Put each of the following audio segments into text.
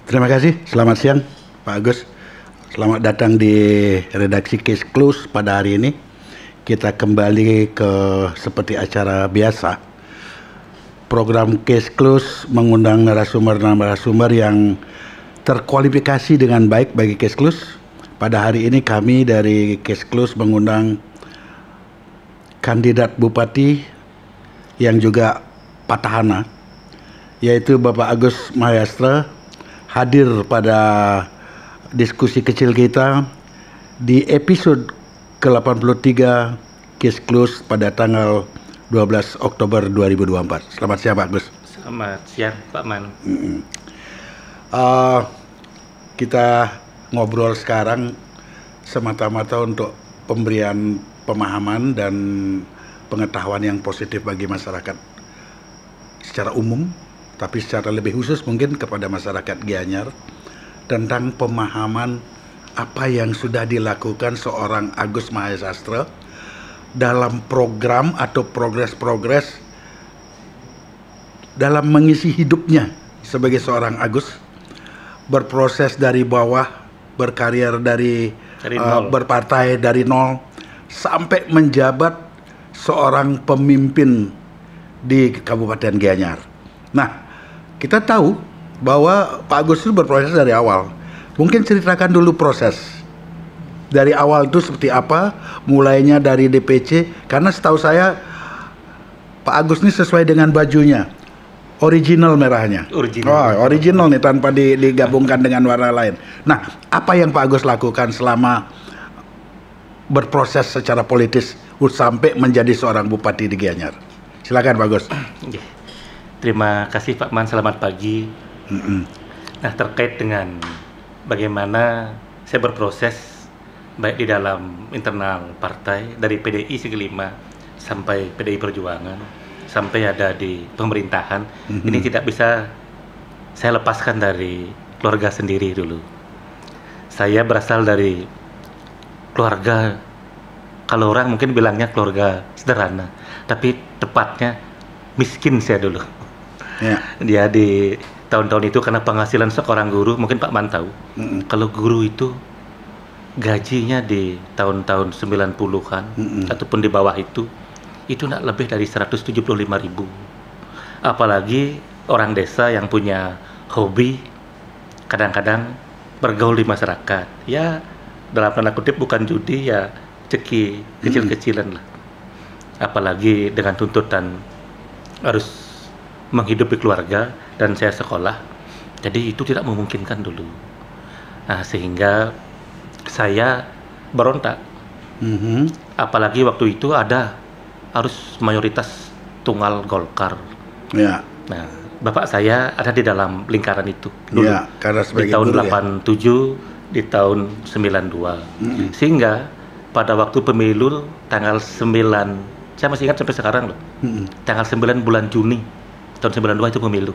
Terima kasih, selamat siang Pak Agus. Selamat datang di redaksi Case Close pada hari ini. Kita kembali ke seperti acara biasa. Program Case Close mengundang narasumber yang terkualifikasi dengan baik bagi Case Close. Pada hari ini kami dari Case Close mengundang kandidat bupati yang juga petahana, yaitu Bapak Agus Mahayastra, hadir pada diskusi kecil kita di episode ke-83 Case Close pada tanggal 12 Oktober 2024. Selamat siang Pak Agus. Selamat siang Pak Man. Kita ngobrol sekarang semata-mata untuk pemberian pemahaman dan pengetahuan yang positif bagi masyarakat secara umum, tapi secara lebih khusus mungkin kepada masyarakat Gianyar tentang pemahaman apa yang sudah dilakukan seorang Agus Mahayastra dalam program atau progres dalam mengisi hidupnya sebagai seorang Agus, berproses dari bawah, berkarir dari berpartai dari nol sampai menjabat seorang pemimpin di Kabupaten Gianyar. Nah, kita tahu bahwa Pak Agus itu berproses dari awal. Mungkin ceritakan dulu proses dari awal itu seperti apa, mulainya dari DPC, karena setahu saya Pak Agus ini sesuai dengan bajunya, original merahnya. Original nih, tanpa digabungkan dengan warna lain. Nah, apa yang Pak Agus lakukan selama berproses secara politis sampai menjadi seorang bupati di Gianyar? Silakan Pak Agus. Terima kasih Pak Man, selamat pagi. Nah, terkait dengan bagaimana saya berproses baik di dalam internal partai dari PDI Sigi Lima sampai PDI Perjuangan sampai ada di pemerintahan, ini tidak bisa saya lepaskan dari keluarga sendiri dulu. Saya berasal dari keluarga, kalau orang mungkin bilangnya keluarga sederhana, tapi tepatnya miskin saya dulu. Ya. Dia di tahun-tahun itu karena penghasilan seorang guru, mungkin Pak Man tahu, kalau guru itu gajinya di tahun-tahun 90-an ataupun di bawah itu tidak lebih dari 175.000. Apalagi orang desa yang punya hobi kadang-kadang bergaul di masyarakat. Ya, dalam tanda kutip bukan judi, ya ceki kecil-kecilan lah. Apalagi dengan tuntutan harus menghidupi keluarga dan saya sekolah, jadi itu tidak memungkinkan dulu. Nah, sehingga saya berontak. Apalagi waktu itu ada harus mayoritas tunggal Golkar. Ya. Nah, bapak saya ada di dalam lingkaran itu dulu. Ya, karena di tahun 87, di tahun 92. Sehingga pada waktu pemilu tanggal 9, saya masih ingat sampai sekarang loh. Tanggal 9 bulan Juni tahun 92 itu pemilu.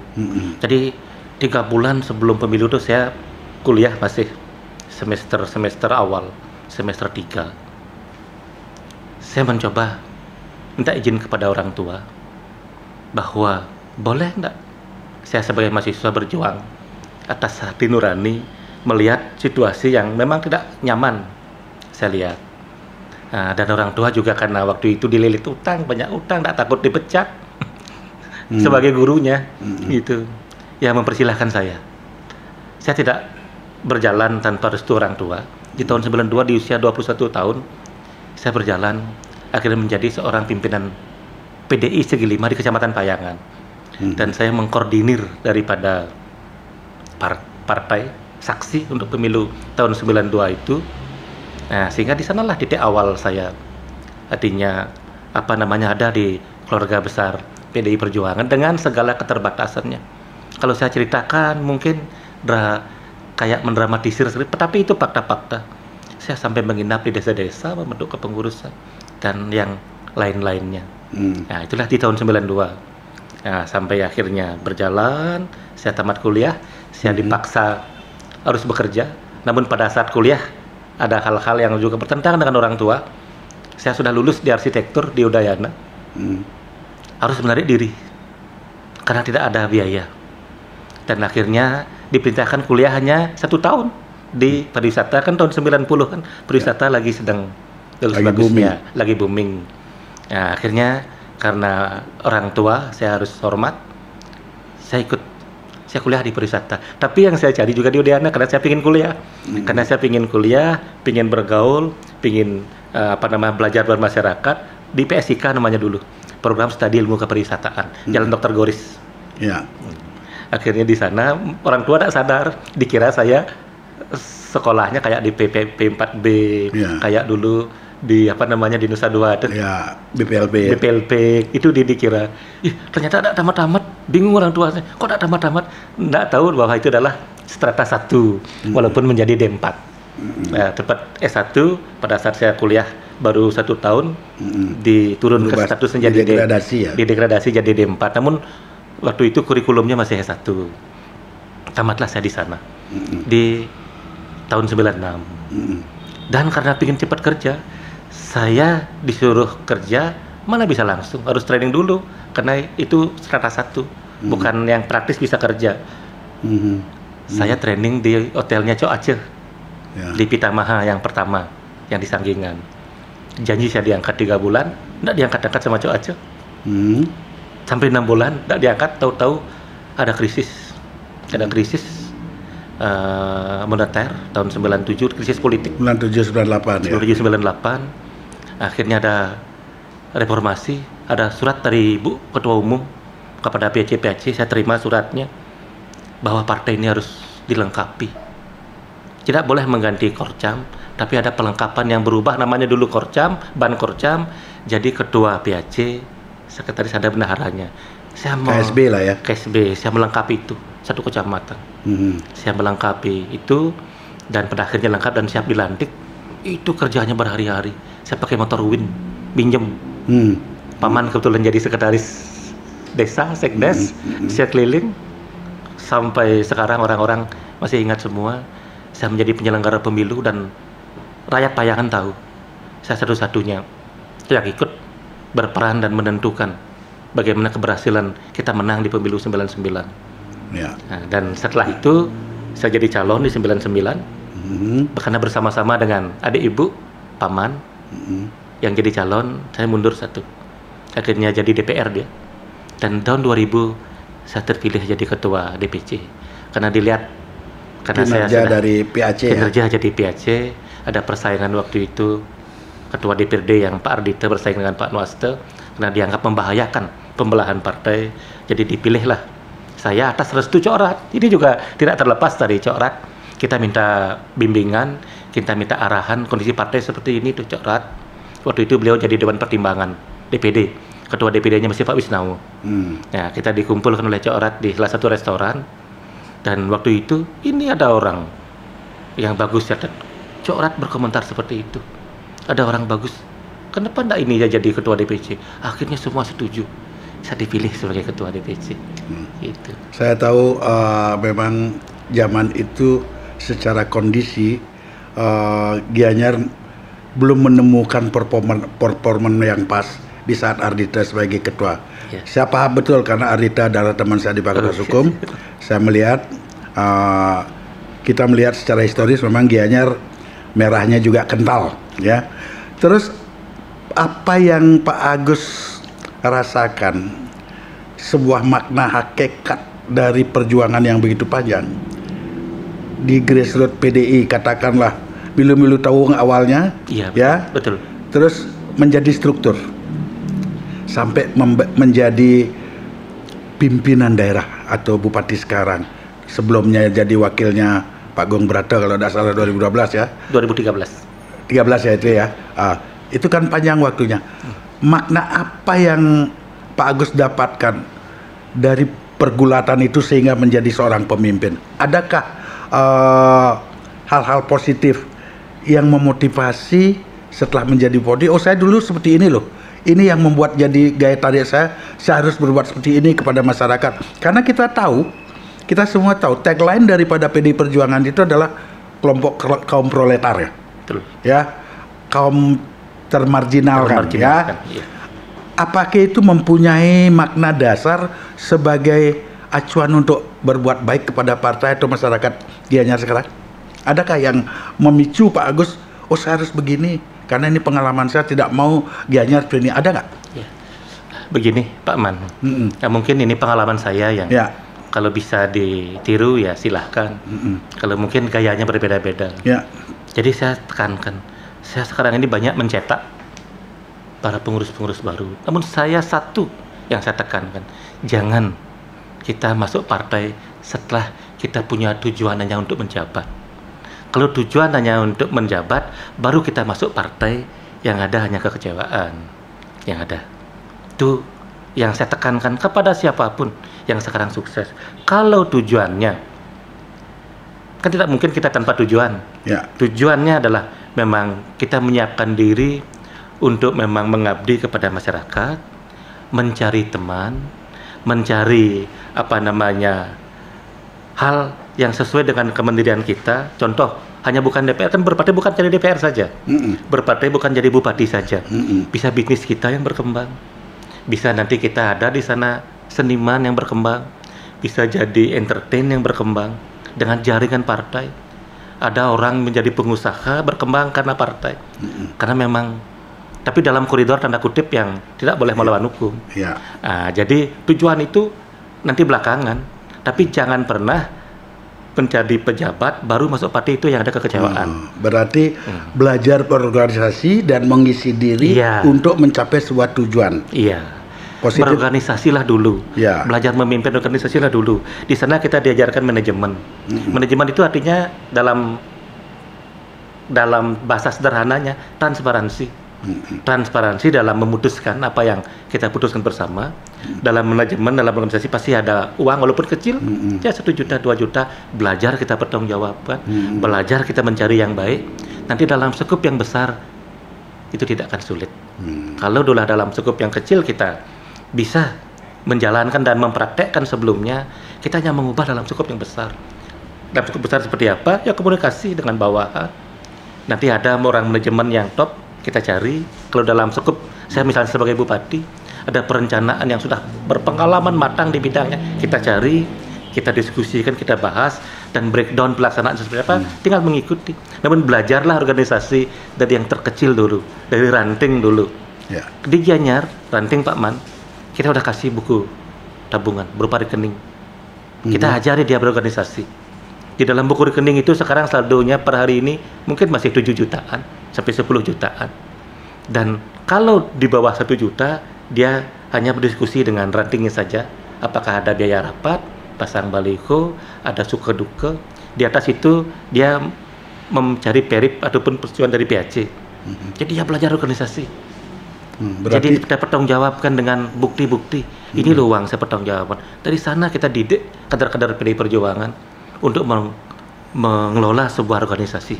Jadi 3 bulan sebelum pemilu itu saya kuliah masih semester awal, semester 3. Saya mencoba minta izin kepada orang tua bahwa boleh enggak saya sebagai mahasiswa berjuang atas hati nurani melihat situasi yang memang tidak nyaman saya lihat. Nah, dan orang tua juga karena waktu itu dililit utang, banyak utang, tidak takut dipecat sebagai gurunya, gitu. Ya, mempersilahkan saya. Saya tidak berjalan tanpa restu orang tua. Di tahun 92 di usia 21 tahun, saya berjalan akhirnya menjadi seorang pimpinan PDI Sigi Lima di Kecamatan Payangan. Dan saya mengkoordinir daripada partai saksi untuk pemilu tahun 92 itu. Nah, sehingga di sanalah titik awal saya. Artinya ada di keluarga besar PDI Perjuangan dengan segala keterbatasannya. Kalau saya ceritakan mungkin kayak mendramatisir, tetapi itu fakta-fakta. Saya sampai menginap di desa-desa, membentuk kepengurusan dan yang lain-lainnya. Nah, itulah di tahun 92. Nah, sampai akhirnya berjalan, saya tamat kuliah, saya dipaksa harus bekerja. Namun pada saat kuliah ada hal-hal yang juga bertentangan dengan orang tua. Saya sudah lulus di arsitektur di Udayana. Harus menarik diri karena tidak ada biaya. Dan akhirnya diperintahkan kuliah hanya 1 tahun di pariwisata, kan tahun 90 kan pariwisata lagi sedang bagus-bagusnya, lagi booming. Nah, akhirnya karena orang tua saya harus hormat, saya kuliah di pariwisata. Tapi yang saya cari juga di Udayana karena saya pingin kuliah. Karena saya pingin kuliah, pingin bergaul, pingin belajar bermasyarakat di PSIK namanya dulu. Program Studi Ilmu Kepariwisataan, Jalan Dr. Goris. Ya. Akhirnya di sana orang tua tidak sadar, dikira saya sekolahnya kayak di P4B, kayak dulu di di Nusa Dua itu. Ya, BPLP itu dikira. Ternyata tidak tamat-tamat, bingung orang tuanya. Kok tidak tamat-tamat? Tidak tahu bahwa itu adalah strata 1, walaupun menjadi D4. Nah, tepat S1 pada saat saya kuliah baru 1 tahun diturun ke status menjadi degradasi jadi D4. Namun waktu itu kurikulumnya masih S1. Tamatlah saya di sana di tahun 96. Dan karena ingin cepat kerja, saya disuruh kerja mana bisa langsung, harus training dulu karena itu strata 1, bukan yang praktis bisa kerja. Saya training di hotelnya Cok Aceh. Di Pitamaha yang pertama, yang di Sanggingan. Janji saya diangkat 3 bulan, tidak diangkat-angkat sama Cok Aceh. Sampai 6 bulan, tidak diangkat, tahu-tahu ada krisis. Ada krisis moneter tahun 97, krisis politik. 97-98 ya. 97-98. Akhirnya ada reformasi, ada surat dari Ibu Ketua Umum kepada PAC, saya terima suratnya bahwa partai ini harus dilengkapi. Tidak boleh mengganti Korcam, tapi ada pelengkapan yang berubah, namanya dulu Korcam, Ban Korcam, jadi Ketua PAC, Sekretaris ada bendaharanya. Saya KSB lah ya. KSB, saya melengkapi itu, 1 kecamatan. Saya melengkapi itu, dan pada akhirnya lengkap dan siap dilantik. Itu kerjanya berhari-hari. Saya pakai motor Win, pinjem. Paman kebetulan jadi sekretaris desa, sekdes, saya keliling. Sampai sekarang orang-orang masih ingat semua. Saya menjadi penyelenggara pemilu dan rakyat Payangan tahu saya satu-satunya yang ikut berperan dan menentukan bagaimana keberhasilan kita menang di pemilu 99. Ya. Nah, dan setelah itu saya jadi calon di 99 karena bersama-sama dengan adik ibu paman yang jadi calon, saya mundur 1. Akhirnya jadi DPR dia. Dan tahun 2000 saya terpilih jadi ketua DPC karena dilihat kinerja saya dari PAC kinerja jadi PAC, ada persaingan waktu itu ketua DPRD yang Pak Ardita bersaing dengan Pak Nuaste karena dianggap membahayakan pembelahan partai, jadi dipilihlah saya atas restu Cok Rat. Ini juga tidak terlepas dari Cok Rat, kita minta bimbingan, kita minta arahan, kondisi partai seperti ini tuh Cok Rat. Waktu itu beliau jadi Dewan Pertimbangan DPD, ketua DPD-nya masih Pak Wisnawu. Nah, kita dikumpulkan oleh Cok Rat di salah satu restoran. Dan waktu itu, ini ada orang yang bagus ya, Cok Rat berkomentar seperti itu. Ada orang bagus, kenapa enggak ini jadi ketua DPC? Akhirnya semua setuju, saya dipilih sebagai ketua DPC. Gitu. Saya tahu memang zaman itu secara kondisi Gianyar belum menemukan performan yang pas di saat Ardita sebagai ketua. Saya paham betul karena Ardita adalah teman saya di Fakultas Hukum. Saya melihat, kita melihat secara historis memang Gianyar merahnya juga kental, ya. Terus apa yang Pak Agus rasakan, sebuah makna hakikat dari perjuangan yang begitu panjang di grassroots PDI, katakanlah milu-milu Tawung awalnya, ya, betul. Terus menjadi struktur sampai menjadi pimpinan daerah atau bupati sekarang. Sebelumnya jadi wakilnya Pak Gong Brata kalau tidak salah 2012 ya. 2013. 13 ya itu ya. Itu kan panjang waktunya. Makna apa yang Pak Agus dapatkan dari pergulatan itu sehingga menjadi seorang pemimpin? Adakah hal-hal positif yang memotivasi setelah menjadi Polri? Oh, saya dulu seperti ini loh. Ini yang membuat jadi gaya tarik saya harus berbuat seperti ini kepada masyarakat. Karena kita tahu, kita semua tahu tagline daripada PDI Perjuangan itu adalah kelompok kaum proletar ya. Betul. Ya, kaum termarginalkan ya. Iya. Apakah itu mempunyai makna dasar sebagai acuan untuk berbuat baik kepada partai atau masyarakat Gianyar sekarang? Adakah yang memicu Pak Agus, oh saya harus begini, karena ini pengalaman saya tidak mau Gianyar seperti ini, ada nggak? Ya. Begini Pak Man, ya, mungkin ini pengalaman saya yang kalau bisa ditiru ya silahkan. Kalau mungkin gayanya berbeda-beda. Jadi saya tekankan, saya sekarang ini banyak mencetak para pengurus-pengurus baru. Namun saya satu yang saya tekankan, jangan kita masuk partai setelah kita punya tujuan hanya untuk menjabat. Kalau tujuan hanya untuk menjabat, baru kita masuk partai, yang ada hanya kekecewaan. Yang ada. Itu yang saya tekankan kepada siapapun yang sekarang sukses. Kalau tujuannya, kan tidak mungkin kita tanpa tujuan. Tujuannya adalah memang kita menyiapkan diri untuk memang mengabdi kepada masyarakat, mencari teman, mencari hal yang sesuai dengan kemandirian kita. Contoh, hanya bukan DPR, kan berpartai bukan jadi DPR saja. Berpartai bukan jadi bupati saja. Bisa bisnis kita yang berkembang. Bisa nanti kita ada di sana seniman yang berkembang. Bisa jadi entertain yang berkembang dengan jaringan partai. Ada orang menjadi pengusaha berkembang karena partai. Karena memang, tapi dalam koridor tanda kutip yang tidak boleh melawan hukum. Jadi tujuan itu nanti belakangan. Tapi jangan pernah menjadi pejabat baru masuk partai, itu yang ada kekecewaan. Berarti belajar berorganisasi dan mengisi diri untuk mencapai sebuah tujuan. Positif. Berorganisasilah dulu. Belajar memimpin organisasilah dulu. Di sana kita diajarkan manajemen. Manajemen itu artinya dalam bahasa sederhananya transparansi. Transparansi dalam memutuskan apa yang kita putuskan bersama. Dalam manajemen, dalam organisasi pasti ada uang walaupun kecil, ya 1 juta, 2 juta. Belajar kita pertanggungjawabkan, belajar kita mencari yang baik. Nanti dalam skup yang besar itu tidak akan sulit. Kalau dulu dalam skup yang kecil kita bisa menjalankan dan mempraktekkan sebelumnya, kita hanya mengubah dalam skup yang besar. Dalam skup besar seperti apa? Ya komunikasi dengan bawahan. Nanti ada orang manajemen yang top, kita cari. Kalau dalam skup, saya misalnya sebagai bupati, ada perencanaan yang sudah berpengalaman matang di bidangnya, kita cari, kita diskusikan, kita bahas, dan breakdown pelaksanaan seperti apa, tinggal mengikuti. Namun belajarlah organisasi dari yang terkecil dulu, dari ranting dulu. Di Gianyar, ranting Pak Man, kita udah kasih buku tabungan berupa rekening. Kita ajari dia berorganisasi. Di dalam buku rekening itu sekarang saldonya per hari ini mungkin masih 7 jutaan sampai 10 jutaan. Dan kalau di bawah 1 juta, dia hanya berdiskusi dengan rantingnya saja. Apakah ada biaya rapat, pasang baliho, ada suka duka. Di atas itu dia mencari perip ataupun persetujuan dari PAC. Jadi dia belajar organisasi. Jadi kita pertanggungjawabkan dengan bukti-bukti. Ini loh uang saya pertanggungjawabkan. Dari sana kita didik kader-kader PDI Perjuangan untuk mengelola sebuah organisasi.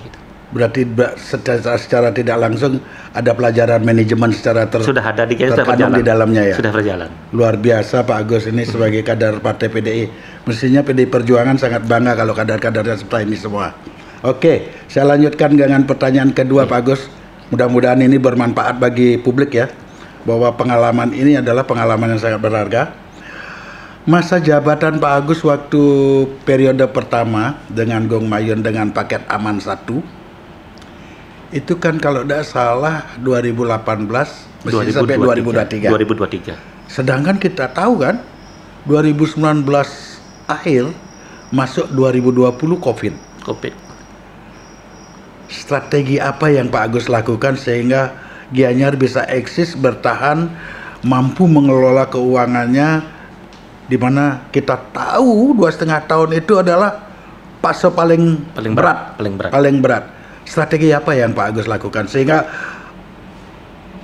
Berarti secara tidak langsung ada pelajaran manajemen secara sudah ada terkandung di dalamnya ya. Sudah berjalan. Luar biasa Pak Agus ini sebagai kader Partai PDI. Mestinya PDI Perjuangan sangat bangga kalau kader-kadernya seperti ini semua. Oke, saya lanjutkan dengan pertanyaan kedua Pak Agus. Mudah-mudahan ini bermanfaat bagi publik ya. Bahwa pengalaman ini adalah pengalaman yang sangat berharga. Masa jabatan Pak Agus waktu periode pertama dengan Gong Mayun dengan paket aman 1, itu kan kalau tidak salah 2018 mesti sampai 2023. Sedangkan kita tahu kan 2019 akhir masuk 2020 COVID. Strategi apa yang Pak Agus lakukan sehingga Gianyar bisa eksis, bertahan, mampu mengelola keuangannya, di mana kita tahu 2,5 tahun itu adalah fase paling berat. Strategi apa yang Pak Agus lakukan sehingga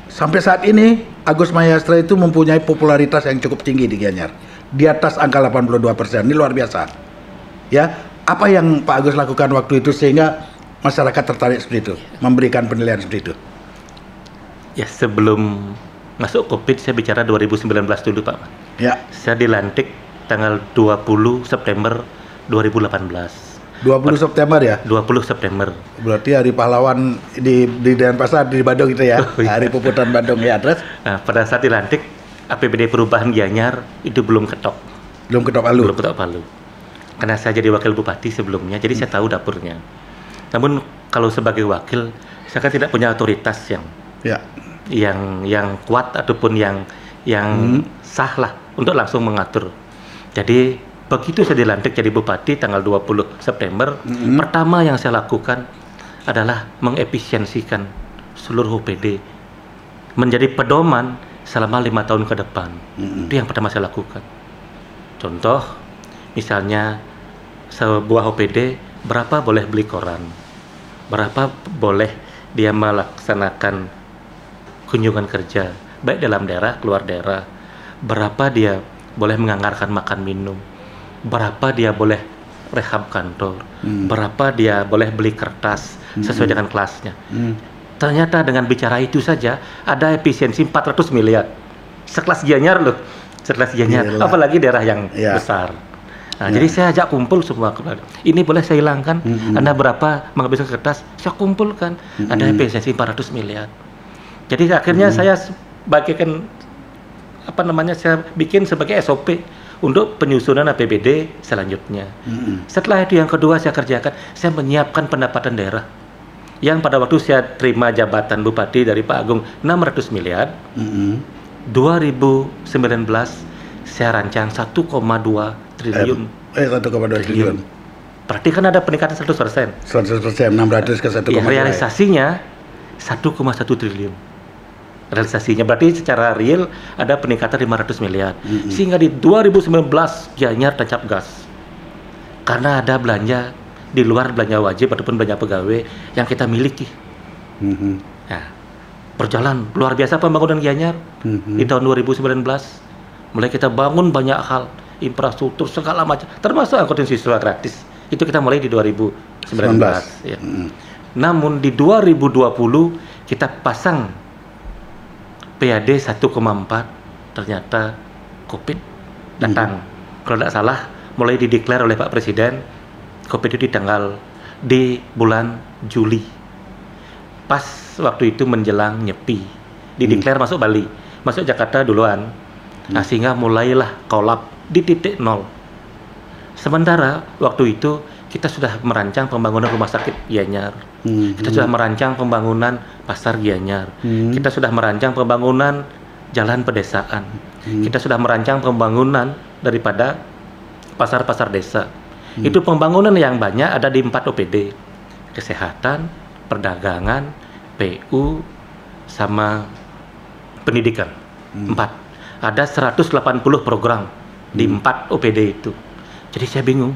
sampai saat ini Agus Mayastra itu mempunyai popularitas yang cukup tinggi di Gianyar, di atas angka 82%. Ini luar biasa. Ya, apa yang Pak Agus lakukan waktu itu sehingga masyarakat tertarik seperti itu, memberikan penilaian seperti itu? Ya, sebelum masuk COVID saya bicara 2019 dulu Pak. Ya. Saya dilantik tanggal 20 September 2018. 20 September ya? 20 September. Berarti hari pahlawan di Denpasar, di Bandung itu ya? Hari Puputan Bandung ya, terus? Nah, pada saat dilantik, APBD Perubahan Gianyar itu belum ketok. Belum ketok palu? Belum ketok palu. Karena saya jadi wakil bupati sebelumnya, jadi saya tahu dapurnya. Namun kalau sebagai wakil, saya kan tidak punya otoritas yang kuat ataupun yang sah lah untuk langsung mengatur. Jadi begitu saya dilantik jadi bupati tanggal 20 September, pertama yang saya lakukan adalah mengefisiensikan seluruh OPD menjadi pedoman selama 5 tahun ke depan. Itu yang pertama saya lakukan. Contoh, misalnya sebuah OPD berapa boleh beli koran, berapa boleh dia melaksanakan kunjungan kerja, baik dalam daerah, keluar daerah, berapa dia boleh menganggarkan makan minum, berapa dia boleh rehab kantor, berapa dia boleh beli kertas sesuai dengan kelasnya. Ternyata dengan bicara itu saja ada efisiensi 400 miliar. Sekelas Gianyar loh, sekelas Gianyar, apalagi daerah yang besar. Nah, jadi saya ajak kumpul semua keluarga. Ini boleh saya hilangkan, Anda berapa menghabiskan kertas, saya kumpulkan, ada efisiensi 400 miliar. Jadi akhirnya saya bagikan saya bikin sebagai SOP untuk penyusunan APBD selanjutnya. Setelah itu yang kedua saya kerjakan, saya menyiapkan pendapatan daerah. Yang pada waktu saya terima jabatan bupati dari Pak Agung 600 miliar. 2019 saya rancang 1,2 triliun. 1,2 triliun. Berarti kan ada peningkatan 100%. 100%, 600 ke 1,2. Realisasinya 1,1 triliun. Realisasinya berarti secara real ada peningkatan 500 miliar. Sehingga di 2019 Gianyar tancap gas. Karena ada belanja di luar belanja wajib ataupun belanja pegawai yang kita miliki. Nah, berjalan luar biasa pembangunan Gianyar di tahun 2019. Mulai kita bangun banyak hal, infrastruktur segala macam, termasuk angkutan siswa gratis. Itu kita mulai di 2019. Ya. Namun di 2020 kita pasang PAD 1,4, ternyata COVID datang. Kalau tidak salah, mulai dideklar oleh Pak Presiden, COVID itu di bulan Juli. Pas waktu itu menjelang Nyepi, dideklar masuk Bali, masuk Jakarta duluan. Nah, sehingga mulailah kolap di titik nol. Sementara waktu itu kita sudah merancang pembangunan rumah sakit Gianyar, kita sudah merancang pembangunan pasar Gianyar, kita sudah merancang pembangunan jalan pedesaan, kita sudah merancang pembangunan daripada pasar-pasar desa. Itu pembangunan yang banyak ada di 4 OPD, kesehatan, perdagangan, PU, sama pendidikan. 4. Ada 180 program di 4 OPD itu. Jadi saya bingung.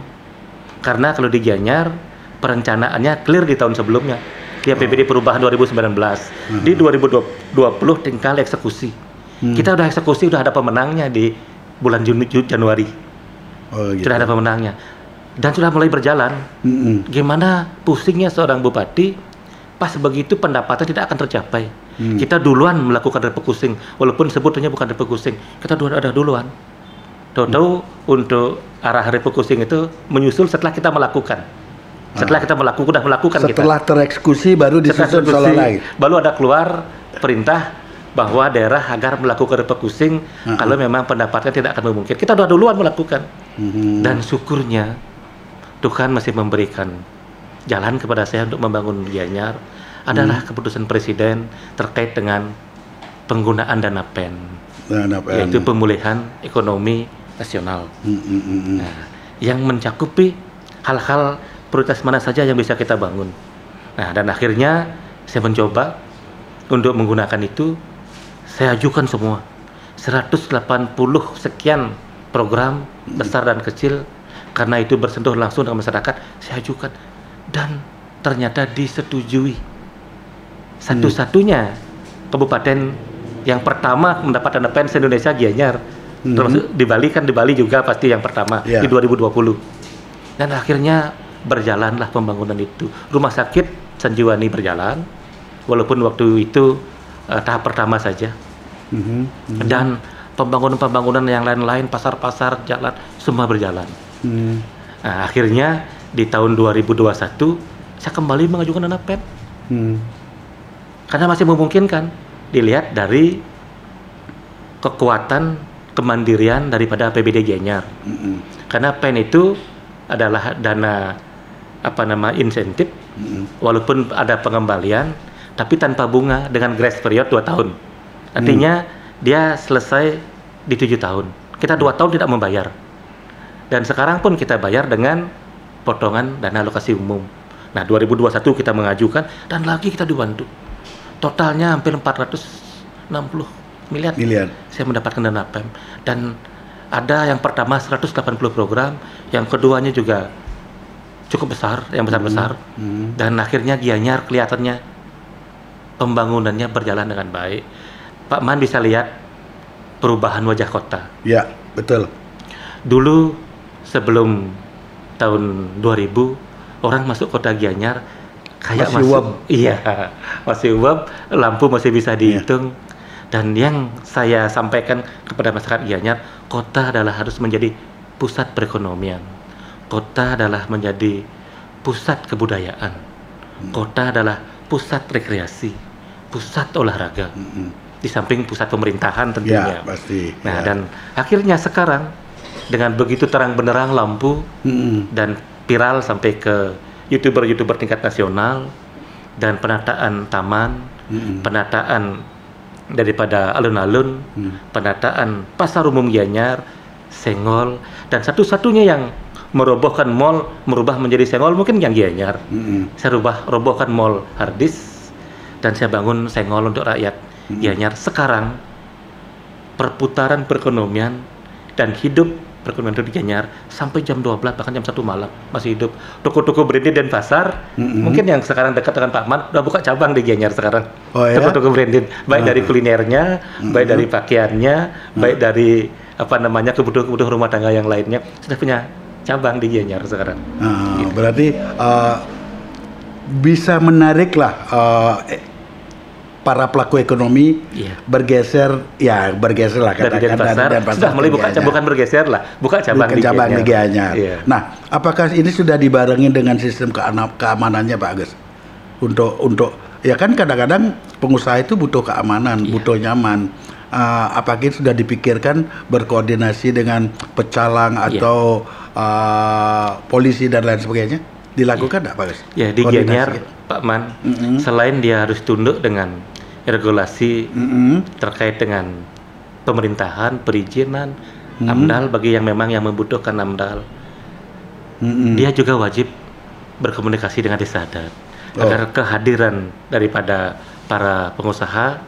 Karena kalau di Gianyar, perencanaannya clear di tahun sebelumnya. Di APBD perubahan 2019. Di 2020 tinggal eksekusi. Kita udah eksekusi, udah ada pemenangnya di bulan Januari. Gitu. Sudah ada pemenangnya. Dan sudah mulai berjalan. Gimana pusingnya seorang bupati pas begitu pendapatan tidak akan tercapai. Kita duluan melakukan refocusing, walaupun sebetulnya bukan refocusing, kita ada duluan. Tahu-tahu untuk arah refocusing itu menyusul setelah kita melakukan. Setelah kita udah melakukan setelah kita tereksekusi baru disusun soal lain. Baru ada keluar perintah bahwa daerah agar melakukan refocusing kalau memang pendapatannya tidak akan memungkinkan. Kita udah duluan melakukan. Dan syukurnya Tuhan masih memberikan jalan kepada saya untuk membangun Gianyar. Adalah keputusan Presiden terkait dengan penggunaan dana PEN. Yaitu pemulihan ekonomi nasional. Nah, yang mencakupi hal-hal prioritas mana saja yang bisa kita bangun. Nah, dan akhirnya saya mencoba untuk menggunakan itu. Saya ajukan semua 180 sekian program besar dan kecil, karena itu bersentuh langsung dengan masyarakat. Saya ajukan dan ternyata disetujui. Satu-satunya kabupaten yang pertama mendapat dana PEN se-Indonesia Gianyar. Termasuk di Bali, kan di Bali juga pasti yang pertama di 2020. Dan akhirnya berjalanlah pembangunan itu. Rumah sakit Sanjiwani berjalan, walaupun waktu itu tahap pertama saja. Dan pembangunan-pembangunan yang lain-lain, pasar-pasar, jalan, semua berjalan. Nah, akhirnya di tahun 2021 saya kembali mengajukan dana PEN. Karena masih memungkinkan dilihat dari kekuatan kemandirian daripada APBD Gianyar. Karena PEN itu adalah dana insentif, walaupun ada pengembalian, tapi tanpa bunga dengan grace period 2 tahun. Artinya dia selesai di 7 tahun. Kita 2 tahun tidak membayar. Dan sekarang pun kita bayar dengan potongan dana alokasi umum. Nah, 2021 kita mengajukan dan lagi kita dibantu. Totalnya hampir 460 miliar. Saya mendapatkan dana PEM. Dan ada yang pertama 180 program, yang keduanya juga cukup besar, yang besar-besar. Dan akhirnya Gianyar kelihatannya pembangunannya berjalan dengan baik. Pak Man bisa lihat perubahan wajah kota. Ya, betul. Dulu sebelum tahun 2000, orang masuk kota Gianyar kayak masih uap. Iya, masih uap, lampu masih bisa dihitung. Dan yang saya sampaikan kepada masyarakat Gianyar, kota adalah harus menjadi pusat perekonomian. Kota adalah menjadi pusat kebudayaan. Kota adalah pusat rekreasi, pusat olahraga. Di samping pusat pemerintahan tentunya. Ya, pasti. Nah, dan akhirnya sekarang dengan begitu terang benderang lampu dan viral sampai ke YouTuber tingkat nasional, dan penataan taman, penataan daripada alun-alun, penataan pasar umum Gianyar, Senggol, dan satu-satunya yang merobohkan mall, merubah menjadi Senggol mungkin yang Gianyar. Saya robohkan mall Hardis dan saya bangun Senggol untuk rakyat Gianyar. Sekarang perputaran perekonomian dan hidup perekonomian di Gianyar sampai jam 12 bahkan jam 1 malam masih hidup. Toko-toko branded dan pasar mungkin yang sekarang dekat dengan Pak Man udah buka cabang di Gianyar sekarang. Toko-toko branded baik dari kulinernya, baik dari pakaiannya, baik dari kebutuhan rumah tangga yang lainnya sudah punya cabang di Gianyar sekarang. Gitu. Berarti bisa menariklah para pelaku ekonomi bergeser lah katakan dan pasar sudah mulai buka cabang, bukan bergeser lah, buka cabang di Gianyar. Nah, apakah ini sudah dibarengi dengan sistem keamanannya Pak Agus? Untuk ya kan kadang-kadang pengusaha itu butuh keamanan, butuh nyaman. Apakah itu sudah dipikirkan berkoordinasi dengan pecalang atau polisi dan lain sebagainya? Dilakukan enggak Pak Agus? Ya, di Gianyar Pak Man, selain dia harus tunduk dengan regulasi terkait dengan pemerintahan, perizinan, AMDAL bagi yang memang yang membutuhkan AMDAL, dia juga wajib berkomunikasi dengan desa adat agar kehadiran daripada para pengusaha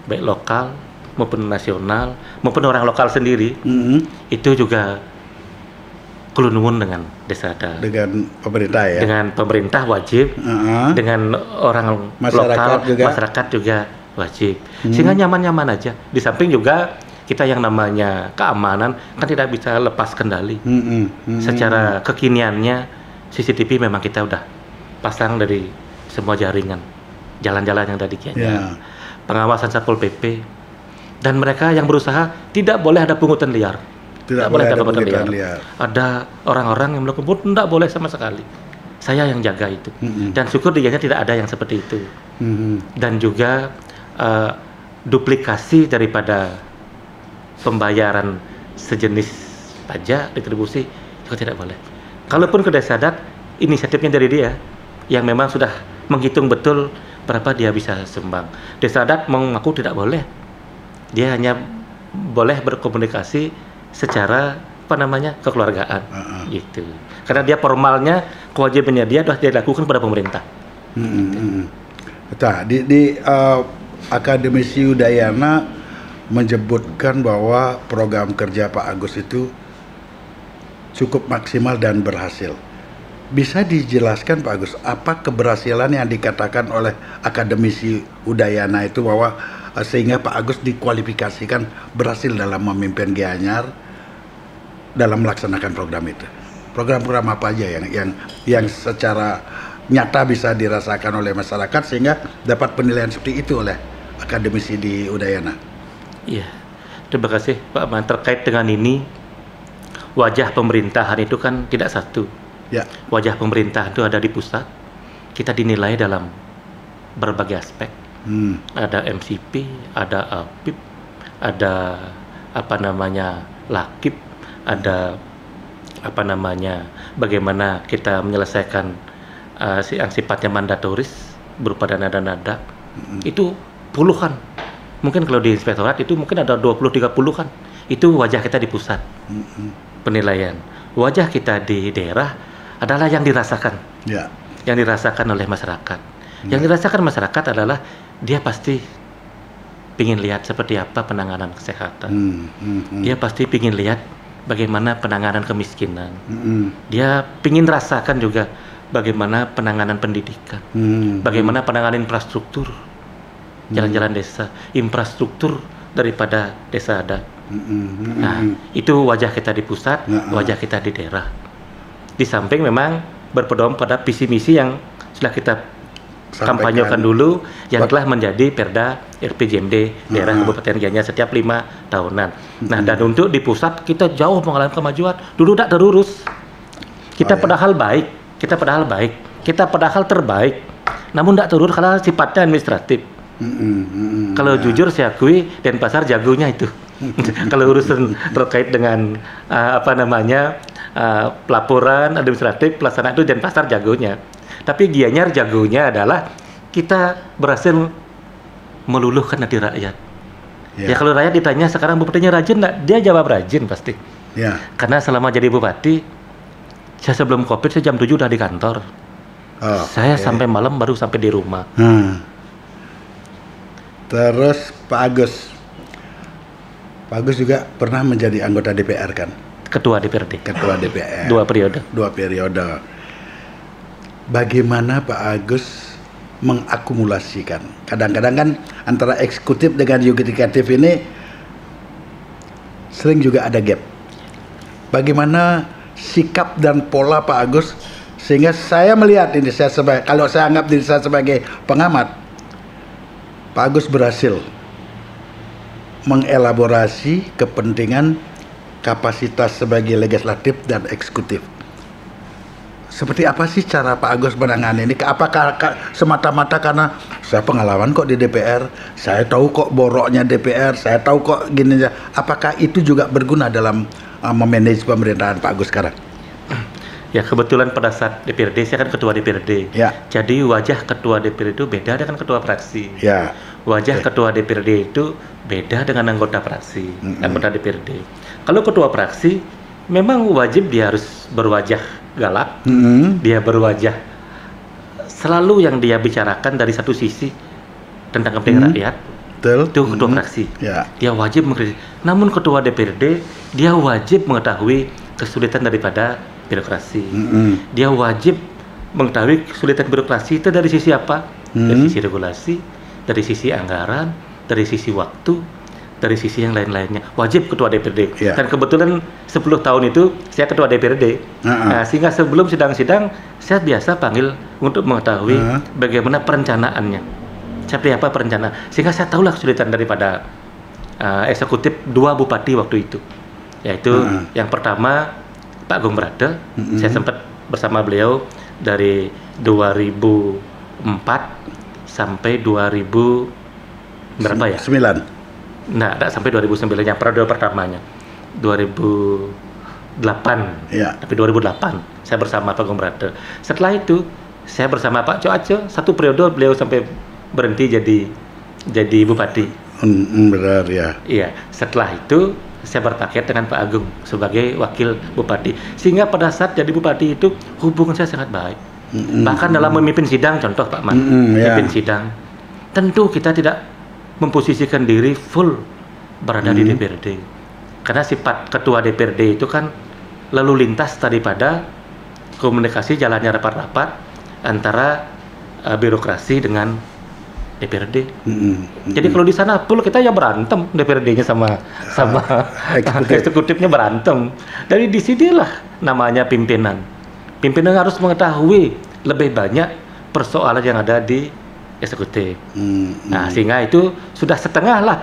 baik lokal maupun nasional maupun orang lokal sendiri itu juga kelunumun dengan desa adat, dengan pemerintah ya, dengan pemerintah wajib, dengan orang masyarakat juga wajib, sehingga nyaman-nyaman aja. Di samping juga kita yang namanya keamanan kan tidak bisa lepas kendali. Secara kekiniannya CCTV memang kita udah pasang dari semua jaringan jalan-jalan yang tadi Gianyar, pengawasan Satpol PP, dan mereka yang berusaha tidak boleh ada pungutan liar. Tidak boleh ada pungutan liar. Ada orang-orang yang melakukan tidak boleh sama sekali. Saya yang jaga itu. Dan syukur di Gianyar tidak ada yang seperti itu. Dan juga duplikasi daripada pembayaran sejenis pajak retribusi juga tidak boleh. Kalaupun ke desa adat, inisiatifnya dari dia yang memang sudah menghitung betul berapa dia bisa sumbang. Desa adat mengaku tidak boleh. Dia hanya boleh berkomunikasi secara kekeluargaan gitu. Karena dia formalnya kewajibannya dia sudah dilakukan pada pemerintah. Di Akademisi Udayana menyebutkan bahwa program kerja Pak Agus itu cukup maksimal dan berhasil. Bisa dijelaskan Pak Agus, apa keberhasilan yang dikatakan oleh Akademisi Udayana itu bahwa sehingga Pak Agus dikualifikasikan berhasil dalam memimpin Gianyar dalam melaksanakan program itu? Program-program apa aja yang secara nyata bisa dirasakan oleh masyarakat sehingga dapat penilaian seperti itu oleh akademisi di Udayana? Iya, terima kasih Pak Man. Terkait dengan ini, wajah pemerintahan itu kan tidak satu. Ya. Wajah pemerintahan itu ada di pusat. Kita dinilai dalam berbagai aspek. Ada MCP, ada APIP, ada Lakip, ada bagaimana kita menyelesaikan yang sifatnya mandatoris berupa dana-dana itu puluhan. Mungkin kalau di inspektorat itu mungkin ada 20-30 kan. Itu wajah kita di pusat penilaian. Wajah kita di daerah adalah yang dirasakan. Yang dirasakan oleh masyarakat. Yang dirasakan masyarakat adalah dia pasti ingin lihat seperti apa penanganan kesehatan. Dia pasti ingin lihat bagaimana penanganan kemiskinan. Dia ingin rasakan juga bagaimana penanganan pendidikan, bagaimana penanganan infrastruktur, jalan-jalan desa, infrastruktur daripada desa adat. Nah, itu wajah kita di pusat, wajah kita di daerah. Di samping memang berpedoman pada visi misi yang sudah kita kampanyekan dulu, yang telah menjadi Perda RPJMD daerah Kabupaten Gianyar setiap 5 tahunan. Nah, dan untuk di pusat kita jauh mengalami kemajuan. Dulu tidak terurus. Kita padahal baik. Kita padahal terbaik, namun tidak turun karena sifatnya administratif. Kalau jujur saya akui, Denpasar jagonya itu. Kalau urusan terkait dengan pelaporan administratif, pelaksanaan itu Denpasar jagonya. Tapi Gianyar jagonya adalah kita berhasil meluluhkan hati rakyat. Ya kalau rakyat ditanya sekarang bupatinya rajin nggak, dia jawab rajin pasti. Karena selama jadi bupati, saya sebelum COVID saya jam 7 udah di kantor. Saya sampai malam baru sampai di rumah. Terus Pak Agus juga pernah menjadi anggota DPR kan? Ketua DPRD. Ketua DPR. 2 periode. 2 periode. Bagaimana Pak Agus mengakumulasikan? Kadang-kadang kan antara eksekutif dengan yudikatif ini sering juga ada gap. Bagaimana sikap dan pola Pak Agus sehingga saya melihat ini, kalau saya anggap diri saya sebagai pengamat, Pak Agus berhasil mengelaborasi kepentingan kapasitas sebagai legislatif dan eksekutif. Seperti apa sih cara Pak Agus menangani ini? Apakah semata-mata karena saya pengalaman kok di DPR, saya tahu kok boroknya DPR, saya tahu kok gini. Apakah itu juga berguna dalam memanage pemerintahan Pak Agus sekarang? Ya kebetulan pada saat DPRD saya kan ketua DPRD. Jadi wajah ketua DPRD itu beda dengan ketua fraksi. Wajah ketua DPRD itu beda dengan anggota fraksi, anggota DPRD. Kalau ketua fraksi memang wajib dia harus berwajah galak, dia berwajah selalu yang dia bicarakan dari satu sisi tentang kepentingan rakyat. Itu ketua fraksi. Dia wajib mengkritik. Namun ketua DPRD dia wajib mengetahui kesulitan daripada birokrasi. Dia wajib mengetahui kesulitan birokrasi itu dari sisi apa? Dari sisi regulasi, dari sisi anggaran, dari sisi waktu, dari sisi yang lain-lainnya. Wajib ketua DPRD. Dan kebetulan 10 tahun itu saya ketua DPRD. Nah, sehingga sebelum sidang-sidang saya biasa panggil untuk mengetahui bagaimana perencanaannya. Seperti apa perencanaan, sehingga saya tahulah kesulitan daripada eksekutif 2 bupati waktu itu, yaitu yang pertama Pak Agung Brate. Saya sempat bersama beliau dari 2004 sampai 2000 berapa ya? 9. Nah, tidak sampai 2009 yang periode pertamanya. 2008. Tapi 2008 saya bersama Pak Agung Brate. Setelah itu saya bersama Pak Co Aceh 1 periode, beliau sampai berhenti jadi bupati. Benar ya. Iya, setelah itu saya berpaket dengan Pak Agung sebagai wakil bupati. Sehingga pada saat jadi bupati itu hubungan saya sangat baik. Bahkan dalam memimpin sidang, contoh Pak Man, memimpin sidang, tentu kita tidak memposisikan diri full berada di DPRD. Karena sifat ketua DPRD itu kan lalu lintas daripada komunikasi jalannya rapat-rapat antara birokrasi dengan DPRD. Jadi kalau di sana full kita ya berantem, DPRD-nya sama eksekutifnya berantem. Dari disinilah namanya pimpinan. Pimpinan harus mengetahui lebih banyak persoalan yang ada di eksekutif. Nah, sehingga itu sudah setengah lah.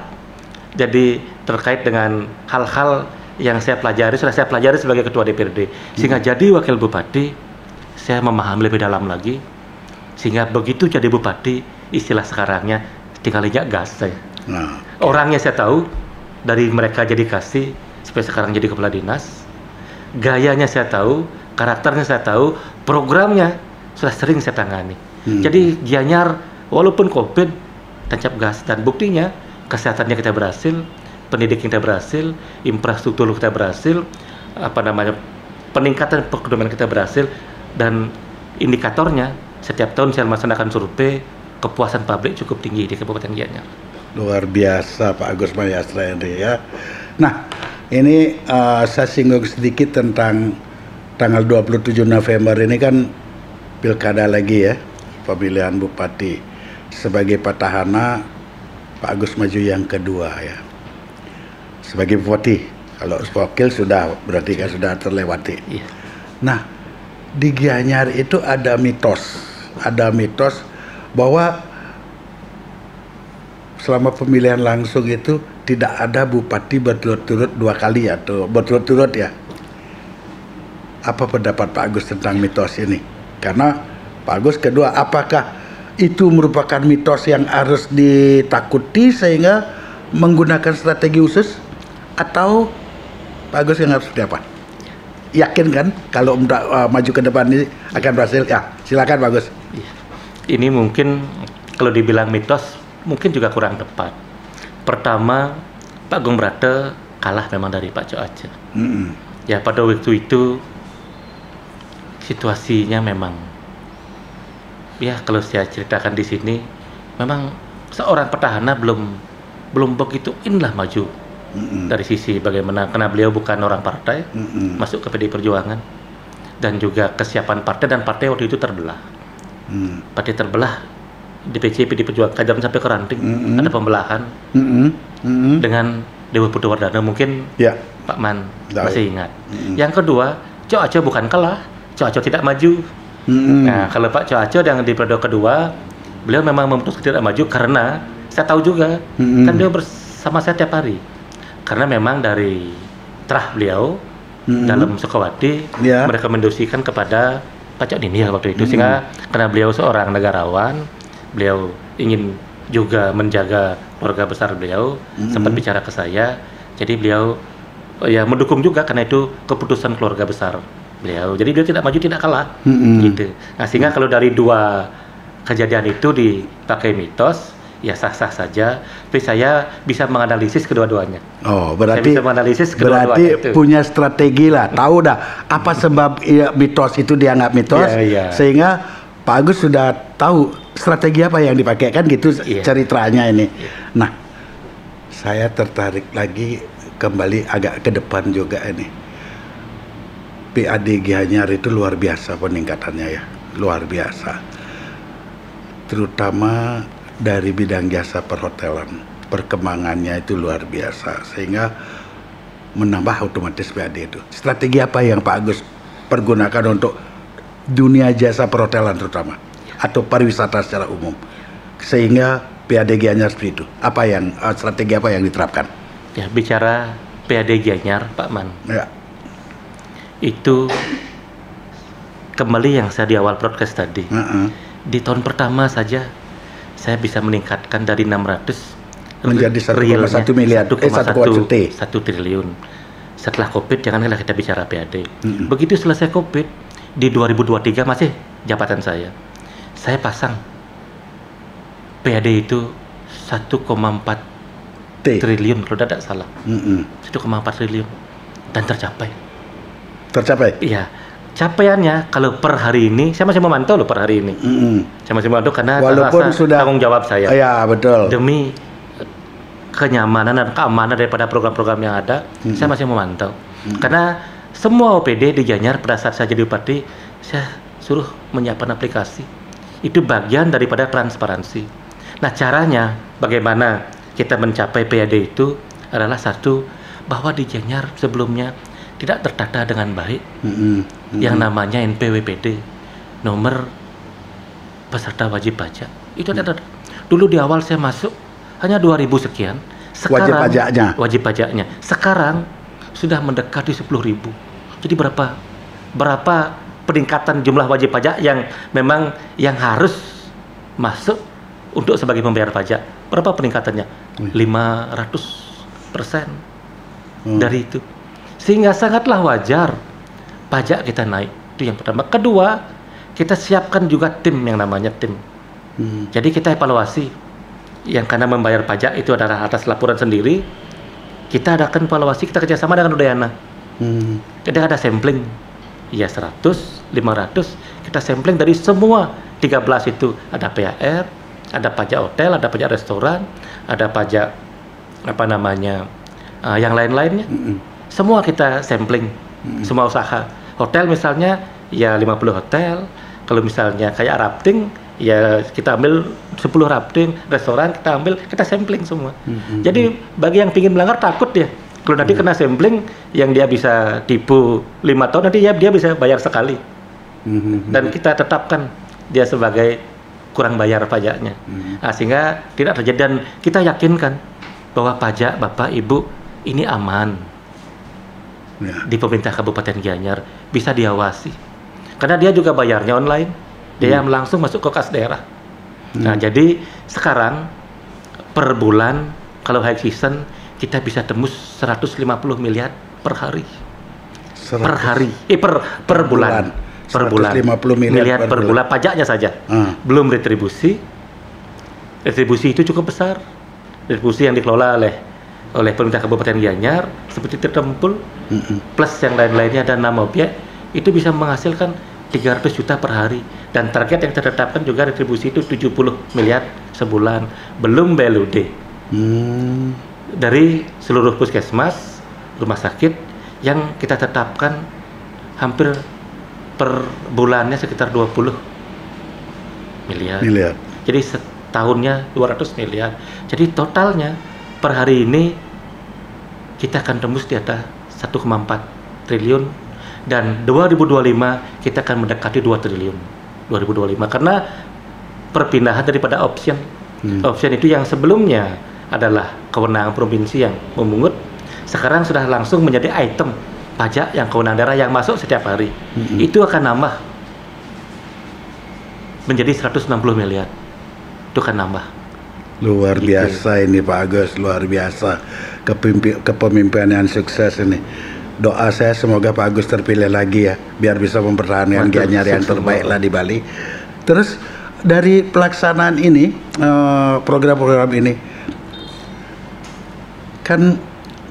Jadi terkait dengan hal-hal yang saya pelajari, sudah saya pelajari sebagai ketua DPRD. Sehingga jadi wakil bupati, saya memahami lebih dalam lagi. Sehingga begitu jadi bupati, istilah sekarangnya tinggal injak gas saya. Orangnya saya tahu, dari mereka jadi kasih sampai sekarang jadi kepala dinas. gayanya saya tahu, karakternya saya tahu, programnya sudah sering saya tangani. Jadi Gianyar walaupun COVID tancap gas, dan buktinya kesehatannya kita berhasil, pendidikan kita berhasil, infrastruktur kita berhasil, peningkatan perekonomian kita berhasil, dan indikatornya setiap tahun saya melaksanakan survei, kepuasan publik cukup tinggi di Kabupaten Gianyar. Luar biasa Pak Agus Mayastra ini ya. Nah, ini saya singgung sedikit tentang tanggal 27 November ini kan pilkada lagi ya, pemilihan bupati. Sebagai petahana, Pak Agus maju yang kedua ya. Sebagai bupati, kalau wakil sudah berarti kan sudah terlewati. Iya. Nah, di Gianyar itu ada mitos bahwa selama pemilihan langsung itu tidak ada bupati berturut-turut 2 kali atau berturut-turut ya. Apa pendapat Pak Agus tentang mitos ini? Karena Pak Agus kedua, apakah itu merupakan mitos yang harus ditakuti sehingga menggunakan strategi khusus, atau Pak Agus yang harus seperti apa? Yakin kan kalau maju ke depan ini akan berhasil? Ya, silakan Pak Agus. Ini mungkin kalau dibilang mitos mungkin juga kurang tepat. Pertama, Pak Agung Brate kalah memang dari Pak Cok Aceh. Ya pada waktu itu situasinya memang, ya kalau saya ceritakan di sini, memang seorang petahana belum begitu inlah maju dari sisi bagaimana, karena beliau bukan orang partai, masuk ke PDI Perjuangan, dan juga kesiapan partai, dan partai waktu itu terbelah. Partai terbelah, DPC PDI Perjuangan Kajaran sampai ke ranting, ada pembelahan dengan Dewa Putawardana, mungkin Pak Man masih ingat. Yang kedua, Cok Aceh bukan kalah, Cok Aceh tidak maju. Nah, kalau Pak Cok Aceh yang di periode kedua, beliau memang memutuskan tidak maju karena saya tahu juga, kan beliau bersama saya tiap hari. Karena memang dari terah beliau dalam Sukawati, merekomendasikan kepada Pak Cok Nini waktu itu, sehingga karena beliau seorang negarawan, beliau ingin juga menjaga keluarga besar beliau, sempat bicara ke saya, jadi beliau ya mendukung juga karena itu keputusan keluarga besar beliau. Jadi dia tidak maju, tidak kalah, gitu. Nah, sehingga kalau dari 2 kejadian itu dipakai mitos, ya sah-sah saja. Tapi saya bisa menganalisis kedua-duanya. Oh, berarti saya bisa menganalisis kedua-duanya itu. Punya strategi lah, tahu dah apa sebab mitos itu dianggap mitos, sehingga Pak Agus sudah tahu strategi apa yang dipakai, kan gitu ceritanya ini. Nah, saya tertarik lagi kembali agak ke depan juga ini. PAD Gianyar itu luar biasa peningkatannya ya, luar biasa. Terutama dari bidang jasa perhotelan, perkembangannya itu luar biasa, sehingga menambah otomatis PAD itu. Strategi apa yang Pak Agus pergunakan untuk dunia jasa perhotelan terutama, atau pariwisata secara umum, sehingga PAD Gianyar seperti itu? Apa yang strategi apa yang diterapkan? Ya, bicara PAD Gianyar, Pak Man. Ya. Itu kembali yang saya di awal broadcast tadi. Di tahun pertama saja saya bisa meningkatkan dari 600 menjadi 1,1 miliar, 1,1 triliun. Setelah COVID, janganlah kita bicara PAD. Begitu selesai COVID, di 2023 masih jabatan saya pasang PAD itu 1,4 triliun kalau tidak salah. 1,4 triliun, dan tercapai. Iya, capaiannya kalau per hari ini saya masih memantau loh per hari ini. Saya masih memantau karena walaupun sudah tanggung jawab saya. Ya, betul. Demi kenyamanan dan keamanan daripada program-program yang ada, saya masih memantau. Karena semua OPD di Gianyar pada saat saya jadi bupati, saya suruh menyiapkan aplikasi. Itu bagian daripada transparansi. Nah, caranya bagaimana kita mencapai PAD itu adalah satu, bahwa di Gianyar sebelumnya tidak tertata dengan baik yang namanya NPWPD, nomor peserta wajib pajak. Itu ada. Dulu di awal saya masuk hanya 2.000 sekian. Sekarang wajib pajaknya. Sekarang sudah mendekati 10.000. Jadi berapa peningkatan jumlah wajib pajak yang memang yang harus masuk untuk sebagai pembayar pajak? Berapa peningkatannya? 500% dari itu. Sehingga sangatlah wajar pajak kita naik. Itu yang pertama. Kedua, kita siapkan juga tim yang namanya tim. Jadi kita evaluasi yang karena membayar pajak itu adalah atas laporan sendiri. Kita adakan evaluasi, kita kerjasama dengan Udayana. Jadi ada sampling, ya 100, 500, kita sampling dari semua 13 itu. Ada PAR, ada pajak hotel, ada pajak restoran, ada pajak yang lain-lainnya. Semua kita sampling, semua usaha. Hotel misalnya, ya 50 hotel. Kalau misalnya kayak rafting, ya kita ambil 10 rafting, restoran kita sampling semua. Jadi bagi yang ingin melanggar takut ya. Kalau nanti kena sampling yang dia bisa tipu 5 tahun, nanti dia bisa bayar sekali. Dan kita tetapkan dia sebagai kurang bayar pajaknya. Nah, sehingga tidak terjadi, dan kita yakinkan bahwa pajak Bapak Ibu ini aman. Di pemerintah Kabupaten Gianyar bisa diawasi. Karena dia juga bayarnya online, dia langsung masuk ke kas daerah. Nah, jadi sekarang per bulan kalau high season kita bisa tembus 150 miliar per hari. Per hari, per bulan. Per bulan. 150 miliar per bulan pajaknya saja. Belum retribusi. Retribusi itu cukup besar. Retribusi yang dikelola oleh pemerintah Kabupaten Gianyar seperti Tirtempul plus yang lain-lainnya dan 6 objek itu bisa menghasilkan 300 juta per hari, dan target yang tertetapkan juga retribusi itu 70 miliar sebulan, belum BLUD. Dari seluruh puskesmas, rumah sakit yang kita tetapkan hampir per bulannya sekitar 20 miliar. Jadi setahunnya 200 miliar. Jadi totalnya per hari ini kita akan tembus di atas 1,4 triliun, dan 2025 kita akan mendekati 2 triliun. 2025 karena perpindahan daripada option. Option itu yang sebelumnya adalah kewenangan provinsi yang memungut, sekarang sudah langsung menjadi item pajak yang kewenangan daerah yang masuk setiap hari. Itu akan nambah menjadi 160 miliar. Itu akan nambah. Luar biasa ini Pak Agus, luar biasa kepemimpinan yang sukses ini. Doa saya semoga Pak Agus terpilih lagi ya, biar bisa mempertahankan Gianyar yang terbaik lah di Bali. Terus dari pelaksanaan ini, program-program ini, kan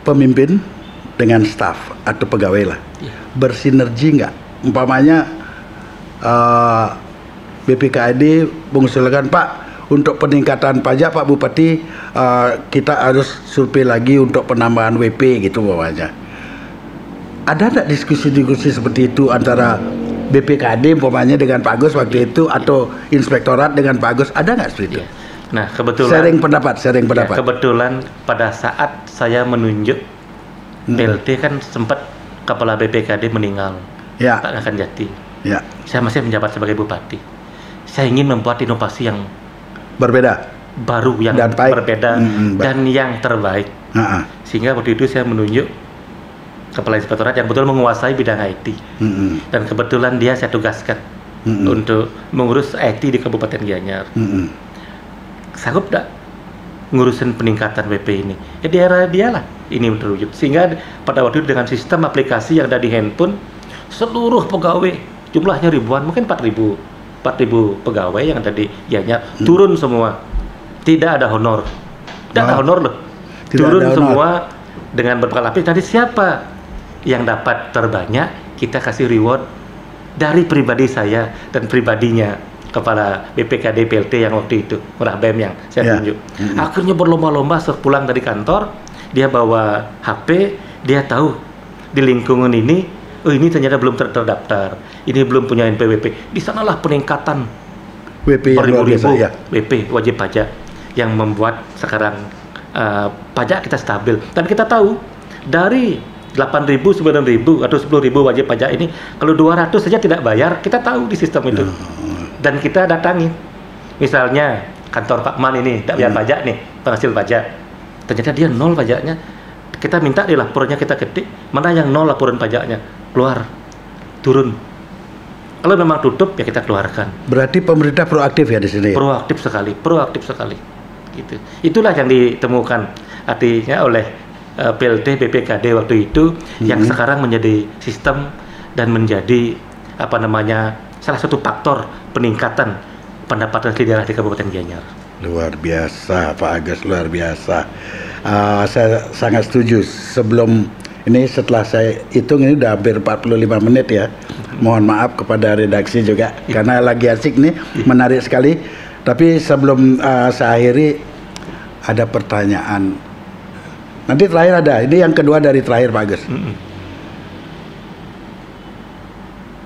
pemimpin dengan staf atau pegawai lah, bersinergi nggak? Umpamanya BPKAD mengusulkan, Pak, untuk peningkatan pajak Pak Bupati kita harus survei lagi untuk penambahan WP gitu bawahnya. Ada nggak diskusi-diskusi seperti itu antara BPKAD umpamanya dengan Pak Agus waktu itu, atau inspektorat dengan Pak Agus? Ada nggak seperti itu? Nah, kebetulan sharing pendapat. Kebetulan pada saat saya menunjuk PLT kan sempat kepala BPKAD meninggal, Pak Akan Jati. Saya masih menjabat sebagai bupati. Saya ingin membuat inovasi yang berbeda, baru, yang berbeda dan yang terbaik. Sehingga waktu itu saya menunjuk kepala inspektorat yang betul menguasai bidang IT. Dan kebetulan dia saya tugaskan untuk mengurus IT di Kabupaten Gianyar. Sanggup tak ngurusin peningkatan WP ini? Ya di era dialah ini terwujud. Sehingga pada waktu itu dengan sistem aplikasi yang ada di handphone, seluruh pegawai jumlahnya ribuan, mungkin 4.000 pegawai yang ada di Gianyar turun semua. Tidak ada honor. Tidak ada honor loh. Turun semua dengan berbagai lapis. Nanti siapa yang dapat terbanyak, kita kasih reward dari pribadi saya dan pribadinya kepala BPKAD PLT yang waktu itu, Murah BEM yang saya tunjuk. Akhirnya berlomba-lomba sepulang dari kantor, dia bawa HP, dia tahu di lingkungan ini, oh ini ternyata belum terdaftar, ini belum punya NPWP. Di sanalah peningkatan WP yang luar biasa, WP wajib pajak yang membuat sekarang pajak kita stabil. Dan kita tahu dari 8.000, 9.000 atau 10.000 wajib pajak ini, kalau 200 saja tidak bayar, kita tahu di sistem itu. Dan kita datangi, misalnya kantor Pak Man ini tidak bayar pajak nih, penghasil pajak, ternyata dia nol pajaknya. Kita minta di laporannya, kita ketik mana yang nol laporan pajaknya, keluar, turun. Kalau memang tutup ya kita keluarkan. Berarti pemerintah proaktif ya di sini? Proaktif sekali. Gitu. Itulah yang ditemukan artinya oleh PLT BPKAD waktu itu, yang sekarang menjadi sistem dan menjadi salah satu faktor peningkatan pendapatan asli daerah di Kabupaten Gianyar. Luar biasa Pak Agus, luar biasa. Saya sangat setuju. Setelah saya hitung ini udah hampir 45 menit ya. Mohon maaf kepada redaksi juga karena lagi asik nih, menarik sekali. Tapi sebelum saya akhiri, ada pertanyaan. Nanti terakhir ada. Ini yang kedua dari terakhir Pak Agus.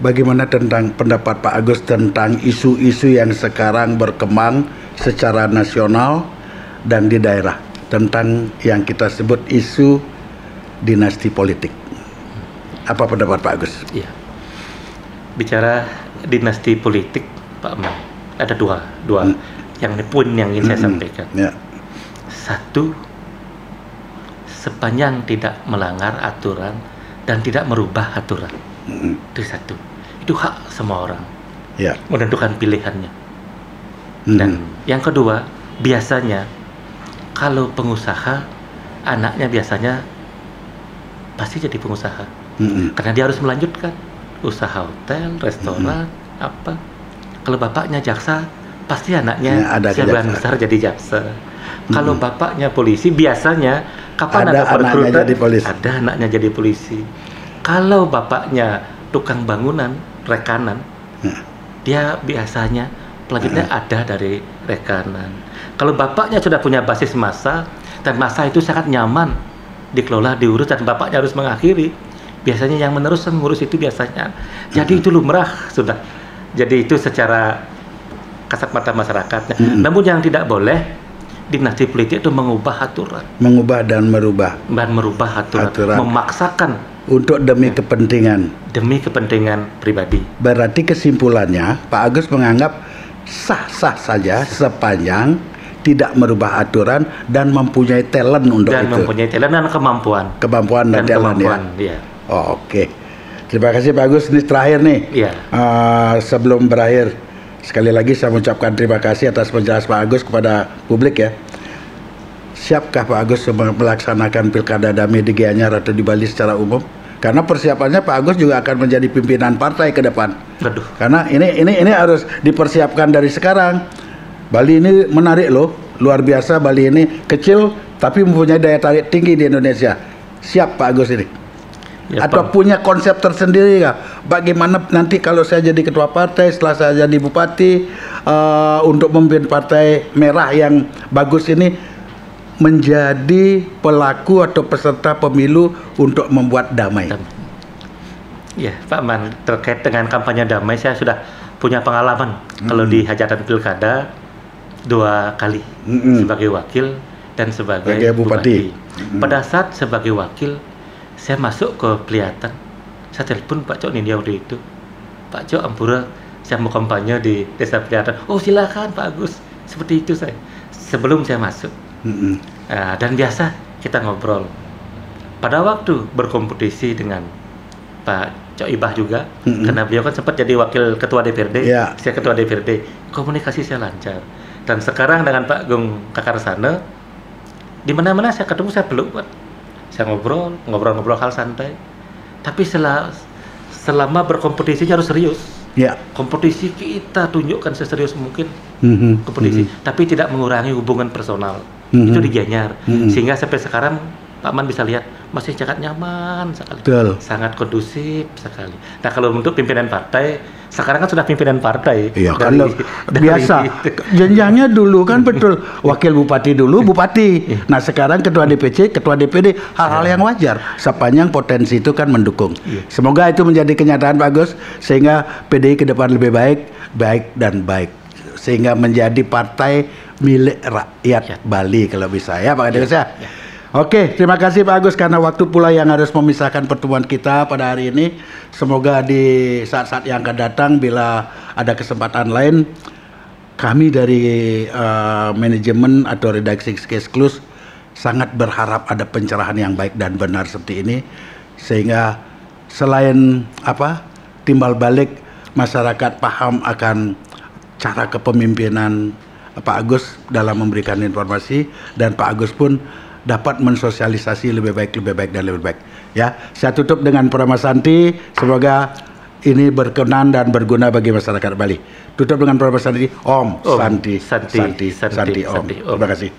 Bagaimana tentang pendapat Pak Agus tentang isu-isu yang sekarang berkembang secara nasional dan di daerah tentang yang kita sebut isu dinasti politik? Apa pendapat Pak Agus? Iya. Bicara dinasti politik, Pak Aman, ada dua yang poin yang ingin saya sampaikan. Ya. Satu, sepanjang tidak melanggar aturan dan tidak merubah aturan. Itu satu. Itu hak semua orang menentukan pilihannya. Dan yang kedua, biasanya kalau pengusaha, anaknya biasanya pasti jadi pengusaha. Karena dia harus melanjutkan usaha hotel, restoran, apa. Kalau bapaknya jaksa, pasti anaknya sebagian besar jadi jaksa. Kalau bapaknya polisi, biasanya kapan ada perekrutan, ada anaknya jadi polisi. Kalau bapaknya tukang bangunan, rekanan, dia biasanya pelanjutnya ada dari rekanan. Kalau bapaknya sudah punya basis massa dan massa itu sangat nyaman dikelola, diurus, dan bapaknya harus mengakhiri, biasanya yang menerus mengurus itu biasanya. Jadi itu lumrah sudah. Jadi itu secara kasat mata masyarakat. Namun yang tidak boleh, dinasti politik itu mengubah aturan. Mengubah dan merubah. Dan merubah aturan. Memaksakan. Untuk demi kepentingan. Demi kepentingan pribadi. Berarti kesimpulannya, Pak Agus menganggap sah-sah saja sepanjang tidak merubah aturan dan mempunyai talent untuk dan itu. Dan mempunyai talent dan kemampuan. Kemampuan dan talent ya. Oh, oke. Terima kasih Pak Agus. Ini terakhir nih. Iya. Sebelum berakhir, sekali lagi saya mengucapkan terima kasih atas penjelasan Pak Agus kepada publik ya. Siapkah Pak Agus melaksanakan pilkada damai di Gianyar atau di Bali secara umum? Karena persiapannya Pak Agus juga akan menjadi pimpinan partai ke depan. Aduh. Karena ini harus dipersiapkan dari sekarang. Bali ini menarik loh, luar biasa. Bali ini kecil tapi mempunyai daya tarik tinggi di Indonesia. Siap Pak Agus ini? Ya, atau punya konsep tersendiri kah? Bagaimana nanti kalau saya jadi ketua partai, setelah saya jadi bupati, untuk memimpin partai merah yang bagus ini, menjadi pelaku atau peserta pemilu untuk membuat damai. Ya, Pak Man, terkait dengan kampanye damai, saya sudah punya pengalaman. Kalau di hajatan pilkada 2 kali sebagai wakil dan sebagai bupati. Pada saat sebagai wakil, saya masuk ke Peliatan. Saya telepon Pak Cok Nindya waktu itu. Pak Cok, ampura, saya mau kampanye di Desa Peliatan. Oh silakan Pak Agus. Seperti itu saya. Sebelum saya masuk. Dan biasa kita ngobrol. Pada waktu berkompetisi dengan Pak Cok Ibah juga, karena beliau kan sempat jadi wakil ketua DPRD, saya ketua DPRD, komunikasi saya lancar. Dan sekarang dengan Pak Gung Kakarsana, di mana-mana saya ketemu saya peluk, saya ngobrol hal santai. Tapi selama berkompetisinya harus serius. Kompetisi kita tunjukkan seserius mungkin kompetisi, tapi tidak mengurangi hubungan personal. Itu di Gianyar, sehingga sampai sekarang Pak Man bisa lihat masih sangat nyaman sekali, sangat kondusif sekali. Nah kalau untuk pimpinan partai, sekarang kan sudah pimpinan partai. Iya kan biasa. Jenjangnya dulu kan betul wakil bupati dulu bupati. Nah sekarang ketua DPC, ketua DPD, hal-hal yang wajar. Sepanjang potensi itu kan mendukung. Semoga itu menjadi kenyataan Pak Agus, sehingga PDI ke depan lebih baik dan baik, sehingga menjadi partai milik rakyat Bali kalau bisa ya Pak Agus ya. Oke, terima kasih Pak Agus karena waktu pula yang harus memisahkan pertemuan kita pada hari ini. Semoga di saat-saat yang akan datang bila ada kesempatan lain, kami dari manajemen atau redaksi Case Close sangat berharap ada pencerahan yang baik dan benar seperti ini, sehingga selain timbal balik masyarakat paham akan cara kepemimpinan Pak Agus dalam memberikan informasi, dan Pak Agus pun dapat mensosialisasi lebih baik dan lebih baik. Ya, saya tutup dengan Purama Santi. Semoga ini berkenan dan berguna bagi masyarakat Bali. Tutup dengan Purama Santi. Om Santi Om. Terima kasih.